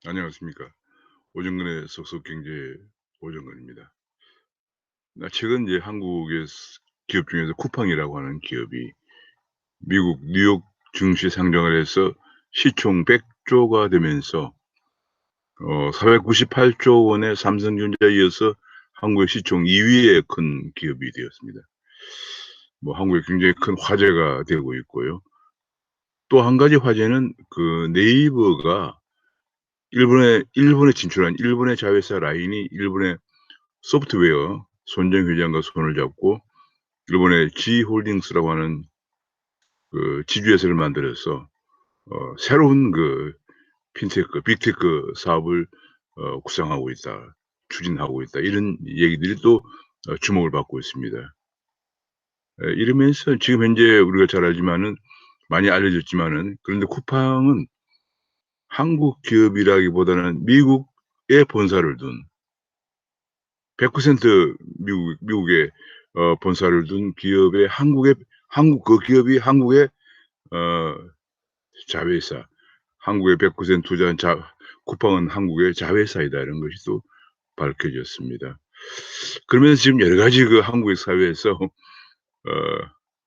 안녕하십니까. 오정근의 속속경제 오정근입니다. 최근 이제 한국의 기업 중에서 쿠팡이라고 하는 기업이 미국 뉴욕 증시 상장을 해서 시총 100조가 되면서 498조 원의 삼성전자에 이어서 한국의 시총 2위의 큰 기업이 되었습니다. 뭐 한국에 굉장히 큰 화제가 되고 있고요. 또 한 가지 화제는 그 네이버가 일본에 진출한 일본의 자회사 라인이 일본의 소프트웨어 손정 회장과 손을 잡고 일본의 G홀딩스라고 하는 그 지주회사를 만들어서 새로운 그 핀테크, 빅테크 사업을 구상하고 있다, 추진하고 있다 이런 얘기들이 또 주목을 받고 있습니다. 이러면서 지금 현재 우리가 잘 알지만은 많이 알려졌지만은 그런데 쿠팡은 한국 기업이라기보다는 미국에 본사를 둔 100% 미국에 본사를 둔 기업의 한국 그 기업이 한국의 어 자회사, 한국에 100% 투자한 쿠팡은 한국의 자회사이다 이런 것이 또 밝혀졌습니다. 그러면서 지금 여러 가지 그 한국의 사회에서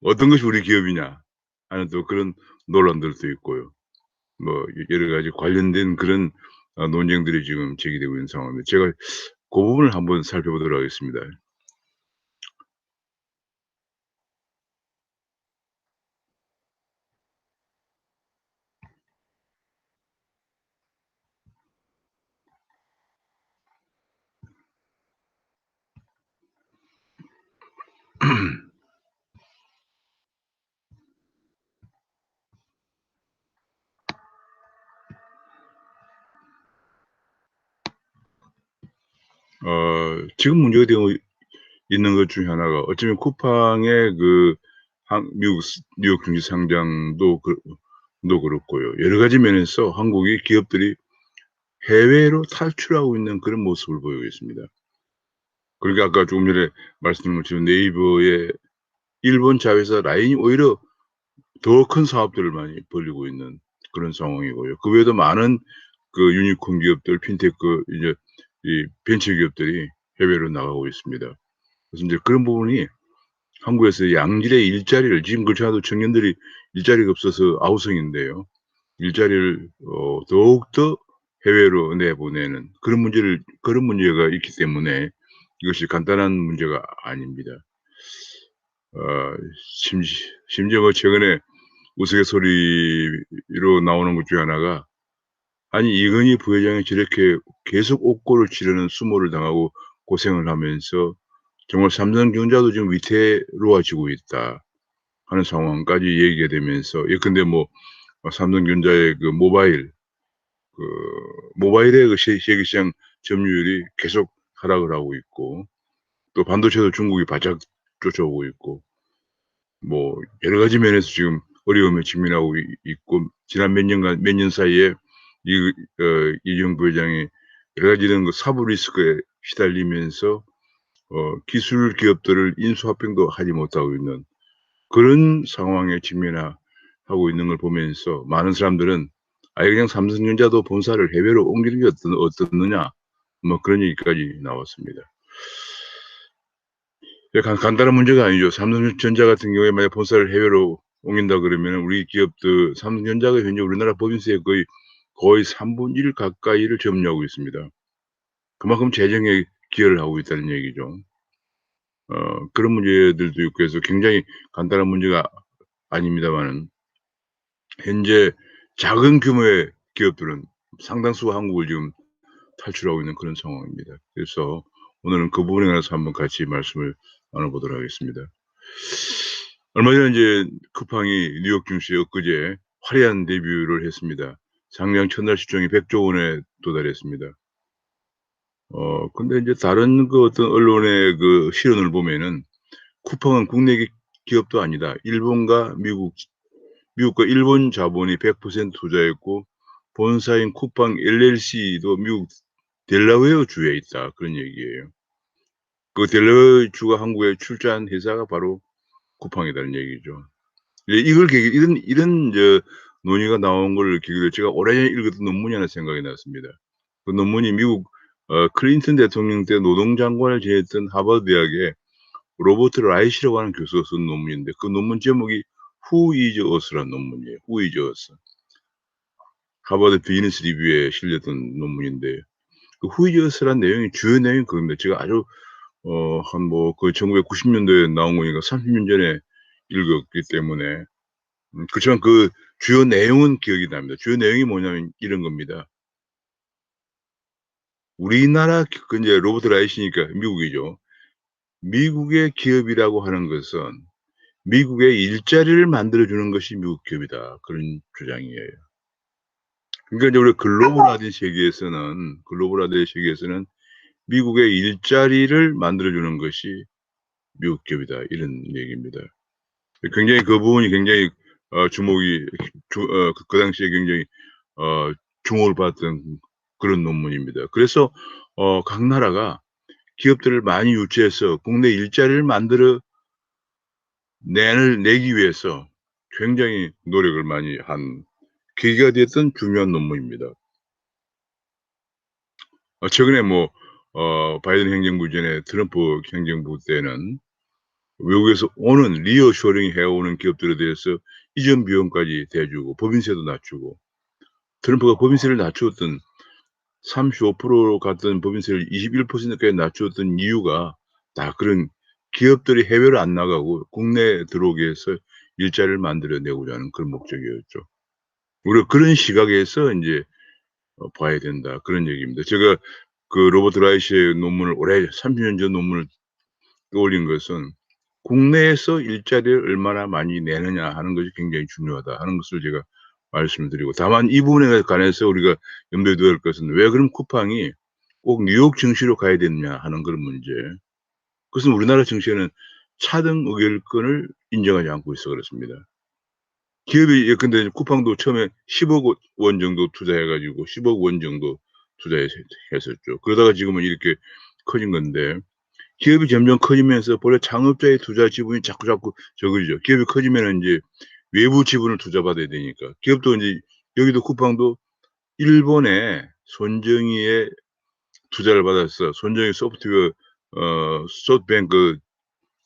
어떤 것이 우리 기업이냐 하는 또 그런 논란들도 있고요. 뭐 여러 가지 관련된 그런 논쟁들이 지금 제기되고 있는 상황인데 제가 그 부분을 한번 살펴보도록 하겠습니다. 지금 문제가 되고 있는 것 중에 하나가 어쩌면 쿠팡의 그 미국 뉴욕 증시 상장도 그렇고요. 여러 가지 면에서 한국의 기업들이 해외로 탈출하고 있는 그런 모습을 보이고 있습니다. 그러니까 아까 조금 전에 말씀드린 것처럼 네이버의 일본 자회사 라인이 오히려 더 큰 사업들을 많이 벌이고 있는 그런 상황이고요. 그 외에도 많은 그 유니콘 기업들, 핀테크 이제 이 벤처 기업들이 해외로 나가고 있습니다. 그래서 인제 그런 부분이 한국에서 양질의 일자리를 지금 그렇지 않아도 청년들이 일자리가 없어서 아우성인데요. 일자리를 더욱더 해외로 내보내는 그런 문제가 있기 때문에 이것이 간단한 문제가 아닙니다. 어 심지어 뭐 최근에 우스갯소리로 나오는 것 중에 하나가 아니 이건희 부회장이 저렇게 계속 옥고를 치르는 수모를 당하고 고생을 하면서 정말 삼성전자도 지금 위태로워지고 있다 하는 상황까지 얘기가 되면서 예컨대 뭐 삼성전자의 그 모바일의 그 세계 시장 점유율이 계속 하락을 하고 있고 또 반도체도 중국이 바짝 쫓아오고 있고 뭐 여러 가지 면에서 지금 어려움에 직면하고 있고 지난 몇 년 사이에 이재용 부회장이 여러 가지 이런 그 사부 리스크에 시달리면서 기술 기업들을 인수합병도 하지 못하고 있는 그런 상황에 직면하고 있는 걸 보면서 많은 사람들은 '아예 그냥 삼성전자도 본사를 해외로 옮기는 게 어떻느냐.' 뭐 그런 얘기까지 나왔습니다. 간단한 문제가 아니죠. 삼성전자 같은 경우에 만약 본사를 해외로 옮긴다 그러면은 우리 기업들 삼성전자가 현재 우리나라 법인세의 거의 1/3 가까이를 점유하고 있습니다. 그만큼 재정에 기여를 하고 있다는 얘기죠. 그런 문제들도 있고 해서 굉장히 간단한 문제가 아닙니다마는 현재 작은 규모의 기업들은 상당수가 한국을 지금 탈출하고 있는 그런 상황입니다. 그래서 오늘은 그 부분에 관해서 한번 같이 말씀을 나눠 보도록 하겠습니다. 얼마 전에 인제 쿠팡이 뉴욕 증시에 엊그제 화려한 데뷔를 했습니다. 상장 첫날 시총이 100조 원에 도달했습니다. 근데 인제 다른 그 어떤 언론의 그 실언을 보면은 쿠팡은 국내 기업도 아니다. 미국과 일본 자본이 100% 투자했고 본사인 쿠팡 LLC도 미국 델라웨어 주에 있다. 그런 얘기예요. 그 델라웨어 주가 한국에 출자한 회사가 바로 쿠팡이라는 얘기죠. 예 이걸 계기 이런 논의가 나온 걸 계기로 제가 오래전에 읽었던 논문이 하나 생각이 났습니다. 그 논문이 미국 클린턴 대통령 때 노동장관을 지냈던 하버드 대학의 로버트 라이시라고 하는 교수가 쓴 논문인데 그 논문 제목이 Who is Us라는 논문이에요. Who is Us. 하버드 비즈니스 리뷰에 실렸던 논문인데 그 Who is Us라는 내용이 주요 내용이 그겁니다. 제가 아주 한 뭐 거의 1990년도에 나온 거니까 30년 전에 읽었기 때문에 그렇지만 그 주요 내용은 기억이 납니다. 주요 내용이 뭐냐면 이런 겁니다. 우리나라 그 인제 로버트 라이시니까 미국이죠. 미국의 기업이라고 하는 것은 미국의 일자리를 만들어 주는 것이 미국 기업이다. 그런 주장이에요. 그러니까 이제 우리 글로벌화된 세계에서는 미국의 일자리를 만들어 주는 것이 미국 기업이다. 이런 얘기입니다. 굉장히 그 부분이 굉장히 주목이 그 당시에 굉장히 주목을 받았던 그런 논문입니다. 그래서 각 나라가 기업들을 많이 유치해서 국내 일자리를 만들어 내기 위해서 굉장히 노력을 많이 한 계기가 됐던 중요한 논문입니다. 최근에 뭐 바이든 행정부 이전에 트럼프 행정부 때는 외국에서 오는 리어쇼링 해 오는 기업들에 대해서 이전 비용까지 대주고 법인세도 낮추고 트럼프가 법인세를 낮추었던 35%로 갔던 법인세를 21%까지 낮추었던 이유가 다 그런 기업들이 해외로 안 나가고 국내에 들어오게 해서 일자리를 만들어 내고자 하는 그런 목적이었죠. 우리가 그런 시각에서 인제 봐야 된다 그런 얘기입니다. 제가 그 로버트 라이시의 논문을 올해 30년 전 논문을 떠올린 것은 '국내에서 일자리를 얼마나 많이 내느냐 하는 것이 굉장히 중요하다.' 하는 것을 제가 말씀을 드리고 다만 이 부분에 관해서 우리가 염두에 둬야 할 것은 왜 그럼 쿠팡이 꼭 뉴욕 증시로 가야 되느냐 하는 그런 문제. 그것은 우리나라 증시에는 차등 의결권을 인정하지 않고 있어 그렇습니다. 기업이 예컨대 쿠팡도 처음에 10억 원 정도 투자해 가지고 10억 원 정도 했었죠. 그러다가 지금은 이렇게 커진 건데 기업이 점점 커지면서 본래 창업자의 투자 지분이 자꾸 적어지죠. 기업이 커지면은 인제 외부 지분을 투자받아야 되니까. 기업도 인제 여기도 쿠팡도 일본의 손정희의 투자를 받아서 손정희 소프트웨어 소프트뱅크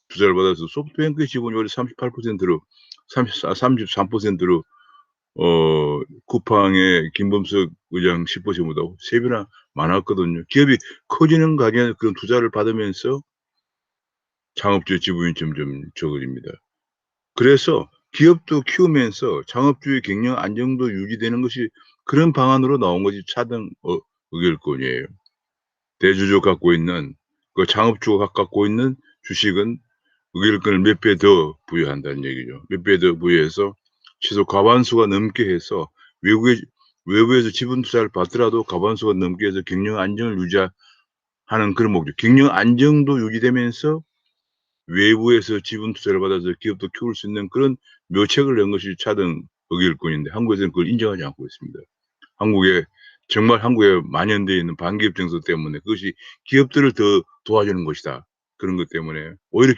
투자를 받아서 소프트뱅크의 지분이 원래 38%로 33%로 쿠팡의 김범석 의장 10%보다 3 배나 많았거든요. 기업이 커지는 가게에 그런 투자를 받으면서 창업주의 지분이 점점 적어집니다. 그래서 기업도 키우면서 창업주의 경영 안정도 유지되는 것이 그런 방안으로 나온 것이 차등 의결권이에요. 대주주가 갖고 있는 그 창업주가 갖고 있는 주식은 의결권을 몇 배 더 부여한다는 얘기죠. 몇 배 더 부여해서 최소 과반수가 넘게 해서 외국에 외부에서 지분 투자를 받더라도 과반수가 넘게 해서 경영 안정을 유지하는 그런 목적. 경영 안정도 유지되면서 외부에서 지분 투자를 받아서 기업도 키울 수 있는 그런 묘책을 낸 것이 차등 의결권인데 한국에서는 그걸 인정하지 않고 있습니다. 한국에 만연되어 있는 반기업 정서 때문에 그것이 기업들을 더 도와주는 것이다. 그런 것 때문에 오히려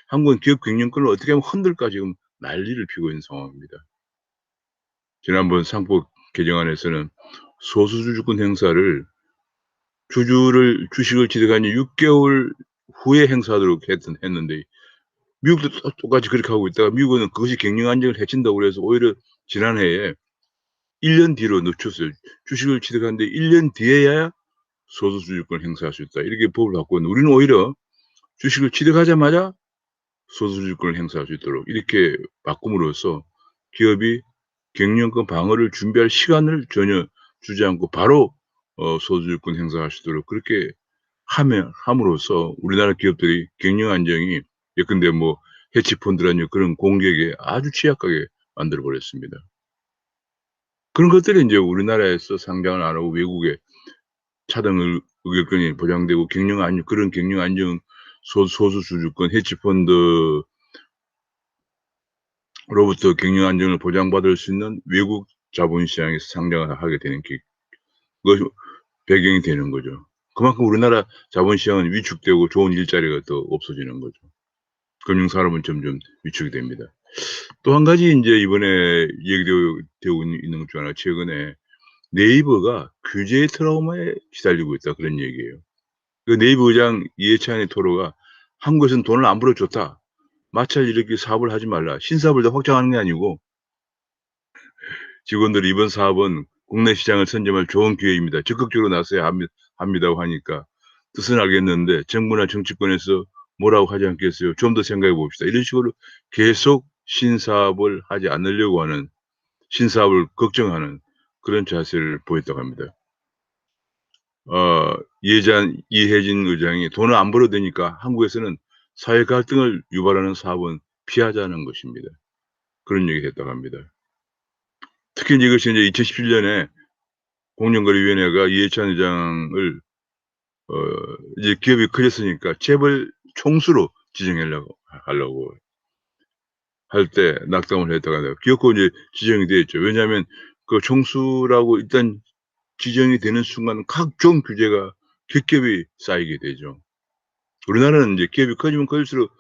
한국은 기업 경영권을 어떻게 하면 흔들까 지금 난리를 피우고 있는 상황입니다. 지난번 상법 개정안에서는 소수주주권 행사를 주식을 취득한 지 6개월 후에 행사하도록 했는데 미국도 똑같이 그렇게 하고 있다가 미국은 그것이 경영 안정을 해친다고 그래서 오히려 지난해에 1년 뒤로 늦췄어요. 주식을 취득하는데 1년 뒤에야 소수주주권을 행사할 수 있다. 이렇게 법을 바꿨는데 우리는 오히려 주식을 취득하자마자 소수주주권을 행사할 수 있도록 이렇게 바꿈으로써 기업이 경영권 방어를 준비할 시간을 전혀 주지 않고 바로 소수주권 행사할 수 있도록 그렇게 함으로써 우리나라 기업들이 경영 안정이 예컨대 뭐 해치펀드라든지 그런 공격에 아주 취약하게 만들어 버렸습니다. 그런 것들이 인제 우리나라에서 상장을 안 하고 외국에 차등 의결권이 보장되고 그런 경영 안정 소수 주주권 해치펀드로부터 경영 안정을 보장받을 수 있는 외국 자본시장에서 상장을 하게 되는 그것이 배경이 되는 거죠. 그만큼 우리나라 자본시장은 위축되고 좋은 일자리가 더 없어지는 거죠. 금융산업은 점점 위축이 됩니다. 또 한 가지 인제 이번에 얘기되고 있는 것 중 하나가 최근에 네이버가 규제의 트라우마에 시달리고 있다 그런 얘기예요. 그 네이버 의장 이해찬의 토로가 "한국에서는 돈을 안 벌어 줬다. 마찰 일으킬 사업을 하지 말라." 신사업을 더 확장하는 게 아니고 직원들이 "이번 사업은 국내 시장을 선점할 좋은 기회입니다. 적극적으로 나서야 합니다고 하니까 뜻은 알겠는데 정부나 정치권에서 뭐라고 하지 않겠어요? 좀 더 생각해 봅시다." 이런 식으로 계속 신사업을 하지 않으려고 하는, 신사업을 걱정하는 그런 자세를 보였다고 합니다. 이해진 의장이 "돈을 안 벌어도 되니까 한국에서는 사회 갈등을 유발하는 사업은 피하자는 것입니다." 그런 얘기를 했다고 합니다. 특히 이제 이것이 이제 2017 년에 공정거래위원회가 이해찬 의장을 어 이제 기업이 커졌으니까 재벌 총수로 지정하려고 하려고 할 때 낙담을 했다고 하네요. 기어코 이제 지정이 됐죠. 왜냐하면 그 총수라고 일단 지정이 되는 순간 각종 규제가 겹겹이 쌓이게 되죠. 우리나라는 인제 기업이 커지면 커질수록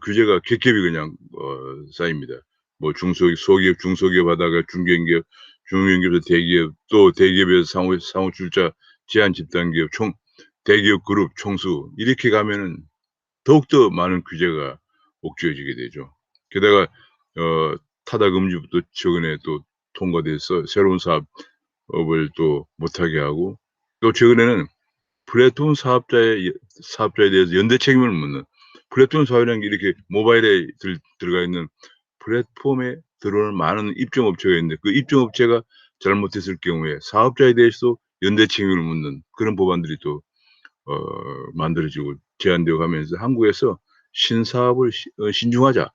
규제가 겹겹이 그냥 쌓입니다. 뭐 소기업, 중소기업 하다가 중견기업, 중견기업에서 대기업, 또 대기업에서 상호 출자 제한 집단 기업, 대기업 그룹 총수 이렇게 가면은 더욱더 많은 규제가 옥죄어지게 되죠. 게다가 어 타다 금지법도 최근에 또 통과돼서 새로운 사업을 또 못하게 하고, 또 최근에는 플랫폼 사업자에 대해서 연대 책임을 묻는, 플랫폼 사업이라는 게 이렇게 모바일에 들어가 있는 플랫폼에 들어오는 많은 입점업체가 있는데 그 입점업체가 잘못했을 경우에 사업자에 대해서도 연대 책임을 묻는 그런 법안들이 또 만들어지고 제안되어 가면서 한국에서 신사업을 신중하자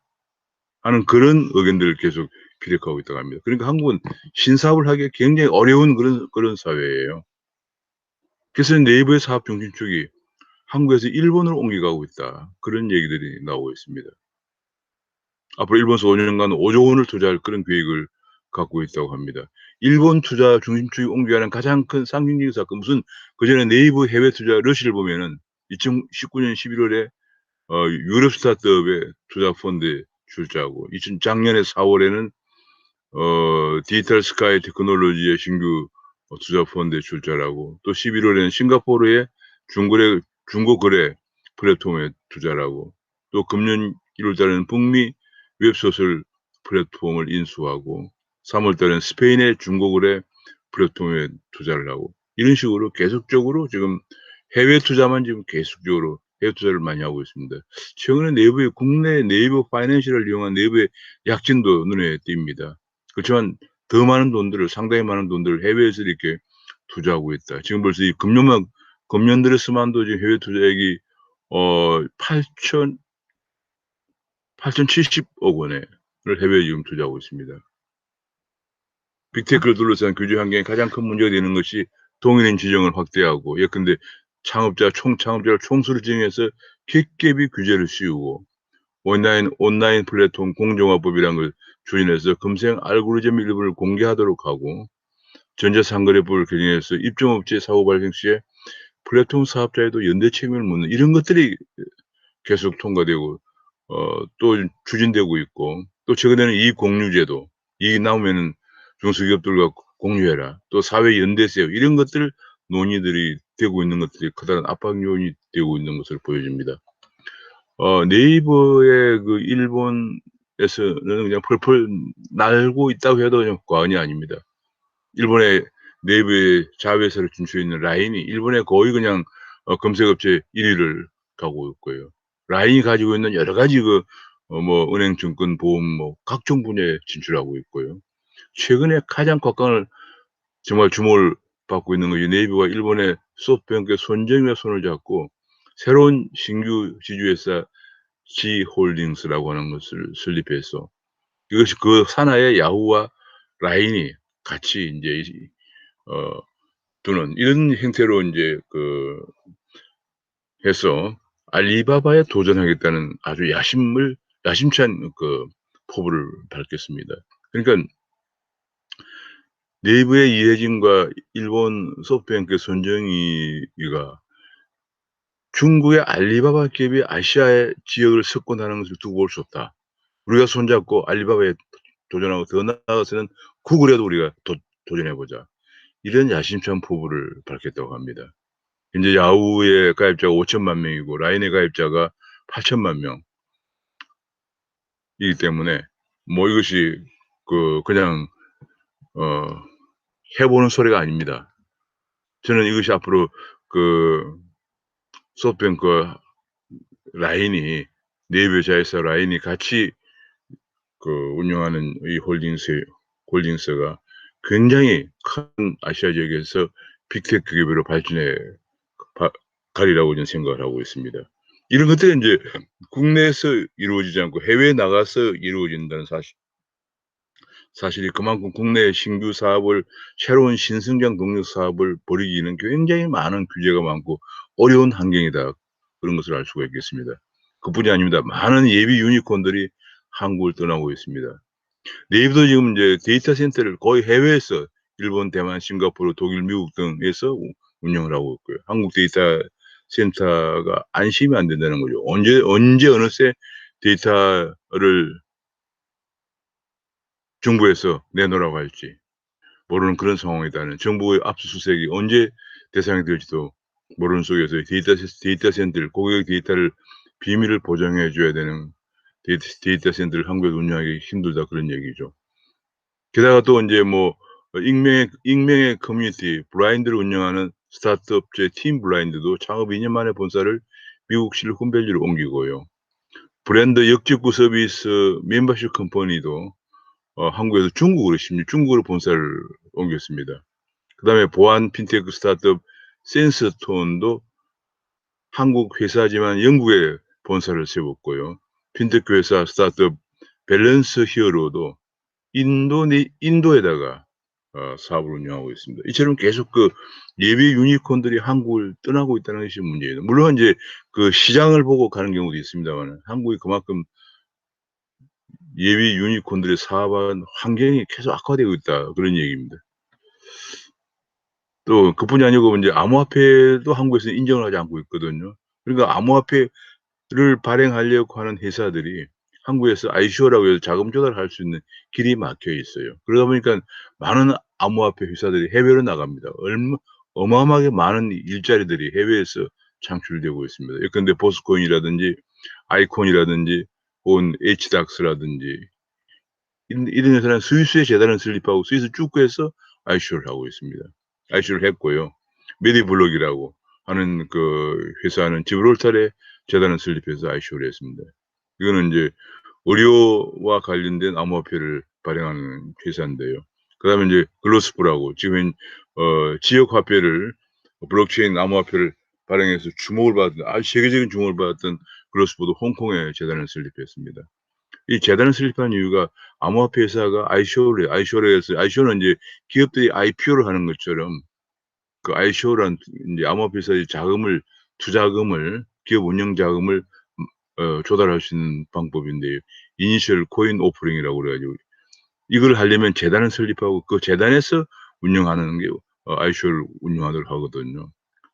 하는 그런 의견들을 계속 피력하고 있다고 합니다. 그러니까 한국은 신사업을 하기 굉장히 어려운 그런 사회예요. 그래서 네이버의 사업 중심축이 한국에서 일본으로 옮겨가고 있다. 그런 얘기들이 나오고 있습니다. 앞으로 일본에서 5 년간 5조 원을 투자할 그런 계획을 갖고 있다고 합니다. 일본 투자 중심축이 옮겨가는 가장 큰 상징적인 사건, 무슨 그전에 네이버 해외 투자 러시를 보면은 2019년 11 월에 유럽 스타트업의 투자 펀드에 출자하고, 작년에 4 월에는 디지털 스카이 테크놀로지의 신규 투자 펀드에 출자를 하고, 또 11 월에는 싱가포르의 중고 거래 플랫폼에 투자를 하고, 또 금년 1월 달에는 북미 웹소설 플랫폼을 인수하고, 3월 달에는 스페인의 중고 거래 플랫폼에 투자를 하고, 이런 식으로 계속적으로 지금 해외 투자만 지금 계속적으로 해외 투자를 많이 하고 있습니다. 최근에 국내 네이버 파이낸셜을 이용한 내부의 약진도 눈에 띕니다. 그렇지만 더 많은 돈들을, 상당히 많은 돈들을 해외에서 이렇게 투자하고 있다. 지금 벌써 이 금년 들어서만도 지금 해외 투자액이 어 8,000 8,070억 원을 해외에 지금 투자하고 있습니다. 빅테크를 둘러싼 규제 환경의 가장 큰 문제가 되는 것이 동일인 지정을 확대하고, 예컨대 창업자를 총수로 지정해서 겹겹이 규제를 씌우고, 온라인 플랫폼 공정화법이라는 걸 추진해서 검색 알고리즘 일부를 공개하도록 하고, 전자상거래법을 개정해서 입점업체 사고 발생 시에 플랫폼 사업자에도 연대 책임을 묻는 이런 것들이 계속 통과되고 또 추진되고 있고, 또 최근에는 이익공유제도, 이익이 나오면은 중소기업들과 공유해라. 또 사회 연대세 이런 것들 논의들이 되고 있는 것들이 커다란 압박 요인이 되고 있는 것으로 보여집니다. 네이버의 그 일본에서는 그냥 펄펄 날고 있다고 해도 그냥 과언이 아닙니다. 일본의 네이버의 자회사로 진출해 있는 라인이 일본의 거의 그냥 검색업체 1 위를 가고 있고요. 라인이 가지고 있는 여러 가지 뭐 은행, 증권, 보험 뭐 각종 분야에 진출하고 있고요. 최근에 가장 곽광을 정말 주목을 받고 있는 것이 네이버가 일본의 소프트뱅크의 손정희와 손을 잡고 새로운 신규 지주회사 G홀딩스라고 하는 것을 설립해서, 이것이 그 산하에 야후와 라인이 같이 인제 어 두는 이런 형태로 인제 해서 알리바바에 도전하겠다는 아주 야심찬 포부를 밝혔습니다. 그러니깐 네이버의 이해진과 일본 소프트뱅크의 손정희가 중국의 알리바바 기업이 아시아의 지역을 석권하는 것을 두고 볼 수 없다. 우리가 손잡고 알리바바에 도전하고 더 나아가서는 구글에도 우리가 도전해 보자. 이런 야심찬 포부를 밝혔다고 합니다. 현재 야후의 가입자가 5천만 명이고 라인의 가입자가 8천만 명이기 때문에 뭐 이것이 그냥 어 해 보는 소리가 아닙니다. 저는 이것이 앞으로 그 소프트뱅크 라인이 네이버 자회사 라인이 같이 운영하는 이 홀딩스가 굉장히 큰 아시아 지역에서 빅테크 기업으로 발전해 가 가리라고 저는 생각을 하고 있습니다. 이런 것들이 인제 국내에서 이루어지지 않고 해외에 나가서 이루어진다는 사실이 그만큼 국내의 신규 사업을 새로운 신성장 동력 사업을 벌이기는 굉장히 많은 규제가 많고 어려운 환경이다. 그런 것을 알 수가 있겠습니다. 그뿐이 아닙니다. 많은 예비 유니콘들이 한국을 떠나고 있습니다. 네이버도 지금 이제 데이터 센터를 거의 해외에서 일본, 대만, 싱가포르, 독일, 미국 등에서 운영을 하고 있고요. 한국 데이터 센터가 안심이 안 된다는 거죠. 언제 어느새 데이터를 정부에서 내놓으라고 할지 모르는 그런 상황이다는, 정부의 압수수색이 언제 대상이 될지도 모르는 속에서 데이터 센터를, 고객 데이터를 비밀을 보장해 줘야 되는 데이터 센터를 한국에서 운영하기 힘들다, 그런 얘기죠. 게다가 또 인제 뭐 익명의 커뮤니티 블라인드를 운영하는 스타트업 업체 팀 블라인드도 창업 2년 만에 본사를 미국 실리콘밸리로 옮기고요. 브랜드 역직구 서비스 멤버십 컴퍼니도 한국에서 중국으로 본사를 옮겼습니다. 그다음에 보안 핀테크 스타트업 센서톤도 한국 회사지만 영국에 본사를 세웠고요. 핀테크 회사 스타트업 밸런스 히어로도 인도에다가 사업을 운영하고 있습니다. 이처럼 계속 예비 유니콘들이 한국을 떠나고 있다는 것이 문제예요. 물론 인제 시장을 보고 가는 경우도 있습니다마는 한국이 그만큼 예비 유니콘들의 사업하는 환경이 계속 악화되고 있다, 그런 얘기입니다. 또 그뿐이 아니고 인제 암호화폐도 한국에서 인정을 하지 않고 있거든요. 그러니까 암호화폐를 발행하려고 하는 회사들이 한국에서 ICO라고 해서 자금 조달할 수 있는 길이 막혀 있어요. 그러다 보니까 많은 암호화폐 회사들이 해외로 나갑니다. 어마어마하게 많은 일자리들이 해외에서 창출되고 있습니다. 예컨대 보스코인이라든지 아이콘이라든지 혹은 HDAX라든지 이런 회사는 스위스에 재단을 설립하고 스위스 축구에서 ICO를 하고 있습니다. ICO를 했고요. 메디블록이라고 하는 회사는 지브롤터르에 재단을 설립해서 ICO를 했습니다. 이거는 인제 의료와 관련된 암호화폐를 발행하는 회사인데요. 그다음에 인제 글로스프라고 지금 지역 화폐를 블록체인 암호화폐를 발행해서 주목을 받은, 아주 세계적인 주목을 받았던 글로스프도 홍콩에 재단을 설립했습니다. 이 재단을 설립한 이유가 암호화폐 회사가 ICO를 해서, ICO는 인제 기업들이 IPO를 하는 것처럼 ICO란 인제 암호화폐 회사의 투자금을 기업 운영 자금을 조달할 수 있는 방법인데요. 이니셜 코인 오퍼링이라고 그래 가지고 이걸 하려면 재단을 설립하고 그 재단에서 운영하는 게 ICO를 운영하도록 하거든요.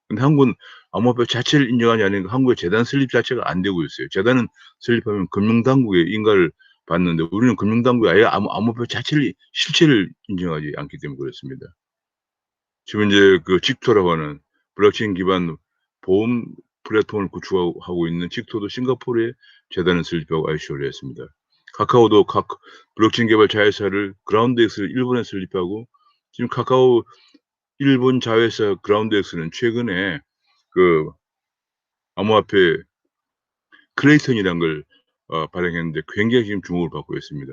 근데 한국은 암호화폐 자체를 인정하지 않으니까 한국의 재단 설립 자체가 안 되고 있어요. 재단은 설립하면 금융당국의 인가를 받는데 우리는 금융당국이 아예 암호화폐 자체를 실체를 인정하지 않기 때문에 그렇습니다. 지금 인제 직토라고 하는 블록체인 기반 보험 플랫폼을 구축하고 있는 직토도 싱가포르에 재단을 설립하고 ICO를 했습니다. 카카오도 블록체인 개발 자회사를 그라운드엑스를 일본에 설립하고 지금 카카오 일본 자회사 그라운드엑스는 최근에 그 암호화폐 클레이턴이라는 걸 발행했는데 굉장히 지금 주목을 받고 있습니다.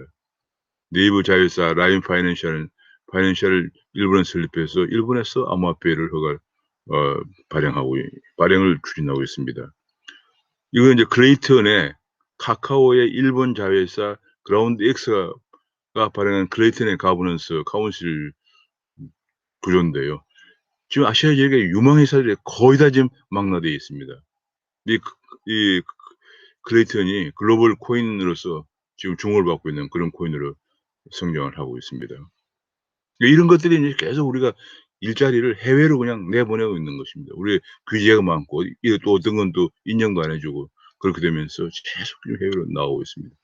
네이버 자회사 라인 파이낸셜을 일본에 설립해서 일본에서 암호화폐를 어 발행하고 발행을 추진하고 있습니다. 이거 인제 클레이턴의 카카오의 일본 자회사 그라운드엑스가 발행한 클레이턴의 가버넌스 카운실 구조인데요. 지금 아시아 지역의 유망 회사들이 거의 다 지금 망라되어 있습니다. 이 클레이턴이 글로벌 코인으로서 지금 주목을 받고 있는 그런 코인으로 성장을 하고 있습니다. 이런 것들이 이제 계속 우리가 일자리를 해외로 그냥 내보내고 있는 것입니다. 우리의 규제가 많고 이게 또 어떤 건 또 인정도 안 해 주고 그렇게 되면서 계속 지금 해외로 나오고 있습니다.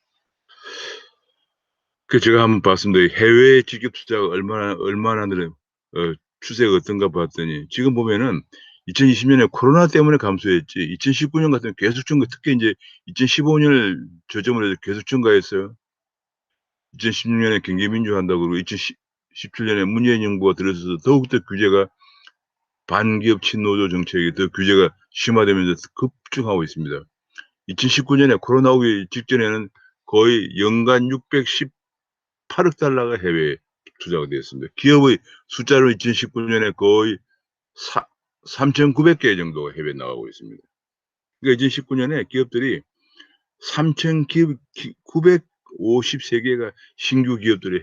제가 한번 봤습니다. 이 해외 직접 투자가 얼마나 늘 추세가 어떤가 봤더니 지금 보면은 2020년에 코로나 때문에 감소했지 2019년 같은 계속 증가 특히 인제 2015년을 저점으로 해서 계속 증가했어요. 2016년에 경제민주화 한다고 그러고 2017년에 문재인 정부가 들어서서 더욱더 규제가 반기업 친노조 정책이 더 규제가 심화되면서 급증하고 있습니다. 2019년에 코로나 오기 직전에는 거의 연간 618억 달러가 해외에 투자가 되었습니다. 기업의 숫자로 2019년에 거의 사 3,900개 정도가 해외에 나가고 있습니다. 그러니까 2019년에 기업들이 3,000 기업 기 953 개가 신규 기업들이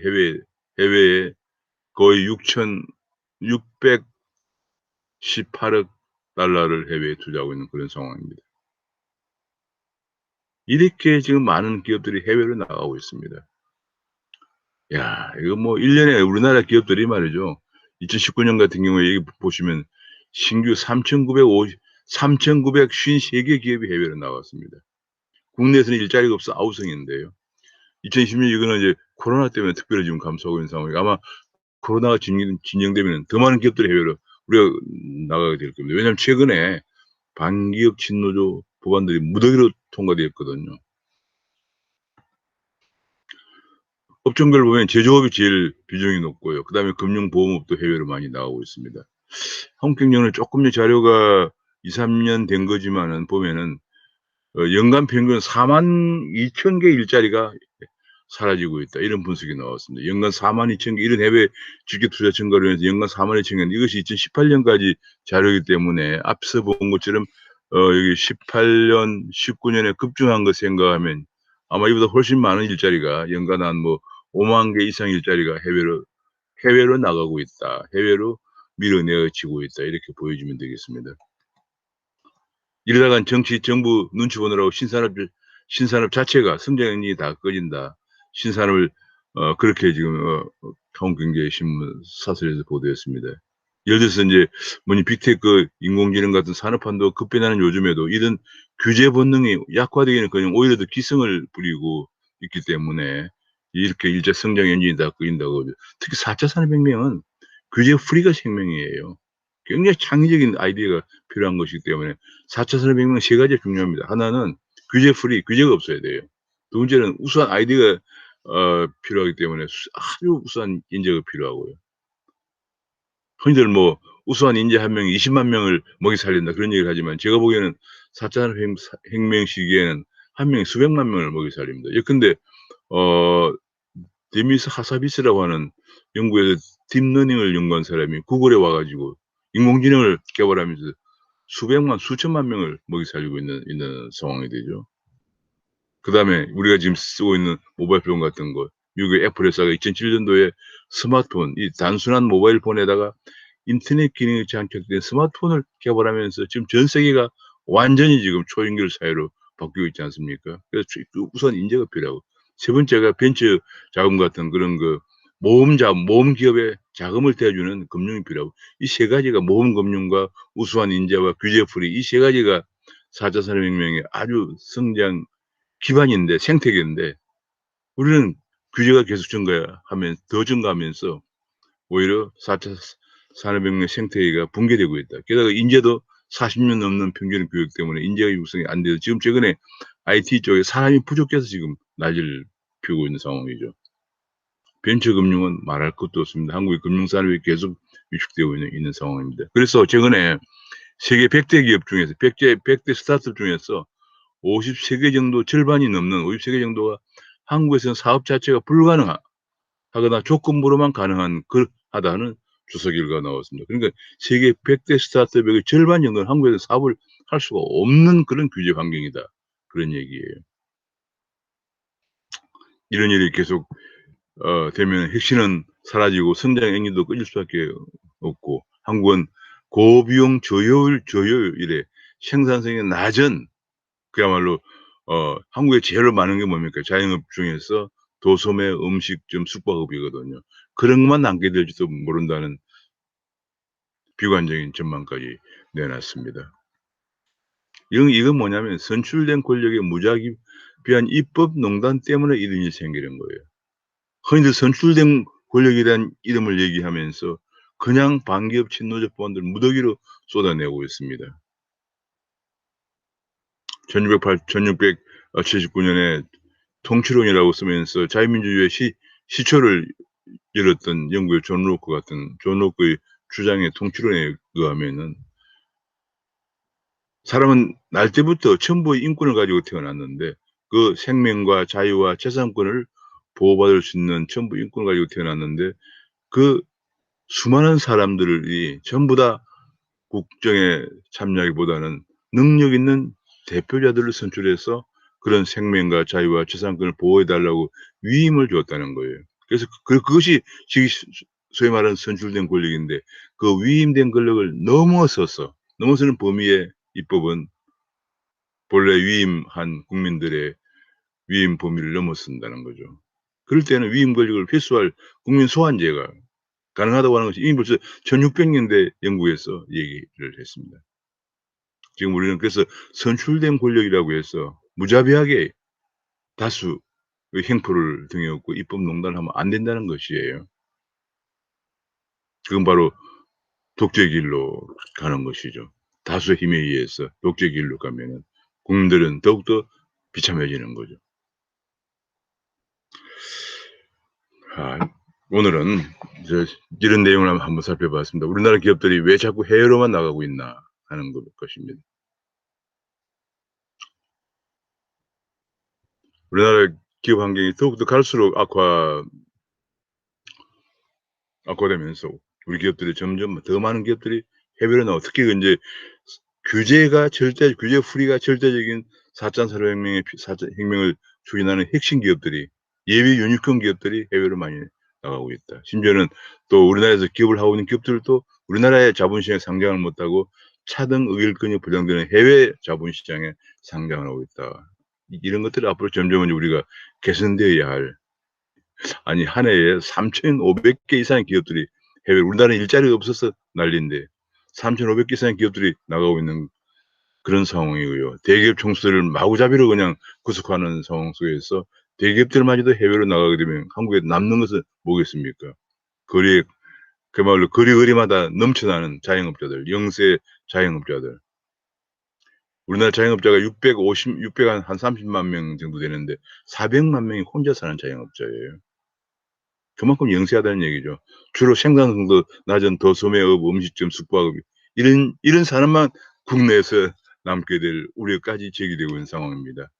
해외에 거의 618억 달러를 해외에 투자하고 있는 그런 상황입니다. 이렇게 지금 많은 기업들이 해외로 나가고 있습니다. 야 이거 뭐 1 년에 우리나라 기업들이 말이죠. 2019년 같은 경우에 여기 보시면 신규 3,953개 기업이 해외로 나갔습니다. 국내에서는 일자리가 없어 아우성인데요. 2020년 이거는 이제 코로나 때문에 특별히 지금 감소하고 있는 상황이고 아마 코로나가 진정되면은 더 많은 기업들이 해외로 우리가 나가게 될 겁니다. 왜냐하면 최근에 반기업 친노조 법안들이 무더기로 통과되었거든요. 업종별 보면 제조업이 제일 비중이 높고요. 그다음에 금융보험업도 해외로 많이 나가고 있습니다. 한국 경영은 쪼끔 자료가 2-3년 된 거지만은 보면은 연간 평균 42,000개 일자리가 사라지고 있다. 이런 분석이 나왔습니다. 연간 42,000개 이런 해외 주식 투자 증가로 인해서 연간 42,000개 이것이 2018년까지 자료이기 때문에 앞서 본 것처럼 여기 18년, 19년에 급증한 거 생각하면 아마 이보다 훨씬 많은 일자리가 연간 한 뭐 50,000개 이상 일자리가 해외로 나가고 있다. 해외로 밀어내어지고 있다. 이렇게 보여주면 되겠습니다. 이러다간 정부 눈치 보느라고 신산업 자체가 성장 엔진이 다 꺼진다. 신산업을 그렇게 지금 한국경제신문 사설에서 보도했습니다. 예를 들어서 인제 뭐니 빅테크, 인공지능 같은 산업환도 급변하는 요즘에도 이런 규제 본능이 약화되기는커녕 오히려 더 기승을 부리고 있기 때문에 이렇게 일제 성장 엔진이 다 꺼진다고 하죠. 특히 4차 산업혁명은 규제 프리가 생명이에요. 굉장히 창의적인 아이디어가 필요한 것이기 때문에 4차 산업혁명 세 가지가 중요합니다. 하나는 규제 프리, 규제가 없어야 돼요. 두 번째는 우수한 아이디어가 필요하기 때문에 아주 우수한 인재가 필요하고요. 흔히들 뭐 "우수한 인재 한 명이 20만 명을 먹이 살린다." 그런 얘기를 하지만 제가 보기에는 4차 산업혁명 시기에는 한 명이 수백만 명을 먹이 살립니다. 예컨대 어 데미스 하사비스라고 하는 영국에서 딥러닝을 연구한 사람이 구글에 와 가지고 인공지능을 개발하면서 수백만 수천만 명을 먹이 살리고 있는 상황이 되죠. 그다음에 우리가 지금 쓰고 있는 모바일 폰 같은 거 미국의 애플 회사가 2007 년도에 스마트폰 이 단순한 모바일 폰에다가 인터넷 기능이 장착된 스마트폰을 개발하면서 지금 전 세계가 완전히 지금 초연결 사회로 바뀌고 있지 않습니까? 그래서 우선 인재가 필요하고 세 번째가 벤처 자금 같은 그런 그 모험 기업에 자금을 대주는 금융이 필요하고 이 세 가지가 모험 금융과 우수한 인재와 규제 풀이 이 세 가지가 4차 산업혁명의 아주 성장 기반인데 생태계인데 우리는 규제가 계속 더 증가하면서 오히려 4차 산업혁명 생태계가 붕괴되고 있다. 게다가 인재도 40년 넘는 평균 교육 때문에 인재가 육성이 안 돼서 지금 최근에 IT 쪽에 사람이 부족해서 지금 난리를 피우고 있는 상황이죠. 벤처금융은 말할 것도 없습니다. 한국의 금융산업이 계속 위축되고 있는 상황입니다. 그래서 최근에 세계 100대 기업 중에서 100대 스타트업 중에서 53개 정도 절반이 넘는 53개 정도가 한국에서는 사업 자체가 하거나 조건부로만 가능한 하다는 조사 결과가 나왔습니다. 그러니까 세계 100대 스타트업의 절반 정도는 한국에서 사업을 할 수가 없는 그런 규제 환경이다. 그런 얘기예요. 이런 일이 계속 되면 혁신은 사라지고 성장 엔진도 꺼질 수밖에 없고 한국은 고비용 저효율에 생산성이 낮은 그야말로 한국에 제일 많은 게 뭡니까? 자영업 중에서 도소매, 음식점, 숙박업이거든요. 그런 것만 남게 될지도 모른다는 비관적인 전망까지 내놨습니다. 이건 뭐냐면 선출된 권력의 무자비한 입법 농단 때문에 이런 일이 생기는 거예요. 흔히들 선출된 권력에 대한 이름을 얘기하면서 그냥 반기업 친노조법원들 무더기로 쏟아내고 있습니다. 1679년에 통치론이라고 쓰면서 자유민주주의의 시초를 열었던 영국의 존 로크 같은 존 로크의 주장의 통치론에 의하면은 사람은 날 때부터 천부의 인권을 가지고 태어났는데 그 생명과 자유와 재산권을 보호받을 수 있는 천부 인권을 가지고 태어났는데 그 수많은 사람들이 전부 다 국정에 참여하기보다는 능력 있는 대표자들을 선출해서 그런 생명과 자유와 재산권을 보호해 달라고 위임을 줬다는 거예요. 그래서 그것이 소위 말하는 선출된 권력인데 그 위임된 권력을 넘어서는 범위의 입법은 본래 위임한 국민들의 위임 범위를 넘어선다는 거죠. 그럴 때는 위임 권력을 회수할 국민 소환제가 가능하다고 하는 것이 이미 벌써 1600년대 영국에서 얘기를 했습니다. 지금 우리는 그래서 선출된 권력이라고 해서 무자비하게 다수의 행포를 등에 업고 입법농단을 하면 안 된다는 것이에요. 그건 바로 독재의 길로 가는 것이죠. 다수의 힘에 의해서 독재의 길로 가면은 국민들은 더욱더 비참해지는 거죠. 오늘은 이런 내용을 한번 살펴봤습니다. 우리나라 기업들이 왜 자꾸 해외로만 나가고 있나 하는 것입니다. 우리나라 기업 환경이 더욱더 갈수록 악화되면서 우리 기업들이 점점 더 많은 기업들이 해외로 나와 특히 이제 규제 풀이가 절대적인 4차 산업혁명을 추진하는 핵심 기업들이 예비 유니콘 기업들이 해외로 많이 나가고 있다. 심지어는 또 우리나라에서 기업을 하고 있는 기업들도 우리나라의 자본시장에 상장을 못하고 차등 의결권이 보장되는 해외 자본시장에 상장을 하고 있다. 이런 것들을 앞으로 점점 우리가 개선되어야 할 한 해에 3,500개 이상의 기업들이 우리나라는 일자리가 없어서 난리인데 3,500개 이상의 기업들이 나가고 있는 그런 상황이고요. 대기업 총수들을 마구잡이로 그냥 구속하는 상황 속에서 대기업들마저도 해외로 나가게 되면 한국에 남는 것은 뭐겠습니까? 그야말로 거리마다 넘쳐나는 자영업자들, 영세 자영업자들. 우리나라 자영업자가 630만 명 정도 되는데 400만 명이 혼자 사는 자영업자예요. 그만큼 영세하다는 얘기죠. 주로 생산성도 낮은 도소매업, 음식점, 숙박업 이런 산업만 국내에서 남게 될 우려까지 제기되고 있는 상황입니다.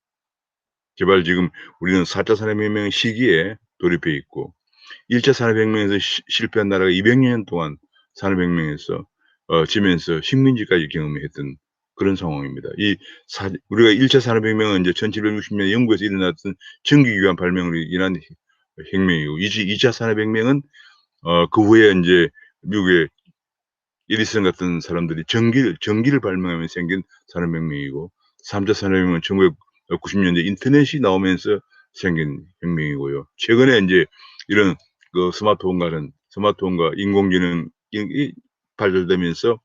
제발 지금 우리는 4차 산업혁명 시기에 돌입해 있고 1차 산업혁명에서 실패한 나라가 200년 동안 산업혁명에서 지면서 식민지까지 경험했던 그런 상황입니다. 우리가 1차 산업혁명은 이제 1760년 영국에서 일어났던 전기기관 발명으로 인한 혁명이고 2차 산업혁명은 그 후에 이제 미국의 에디슨 같은 사람들이 전기를 발명하면서 생긴 산업혁명이고 3차 산업혁명은 1990년대 인터넷이 나오면서 생긴 혁명이고요. 최근에 이제 이런 스마트폰과 인공지능이 발달되면서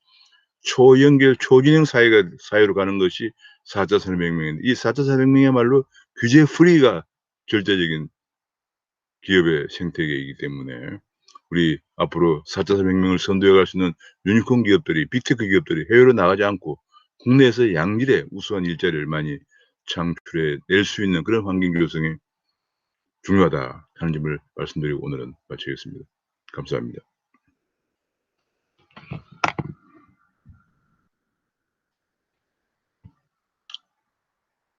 초연결, 초진행 사회로 가는 것이 4차 산업혁명인데 이 4차 산업혁명이야말로 규제 프리가 절대적인 기업의 생태계이기 때문에 우리 앞으로 4차 산업혁명을 선도해 갈 수 있는 유니콘 기업들이 빅테크 기업들이 해외로 나가지 않고 국내에서 양질의 우수한 일자리를 많이 창출해 낼 수 있는 그런 환경 조성이 중요하다 하는 점을 말씀드리고 오늘은 마치겠습니다. 감사합니다.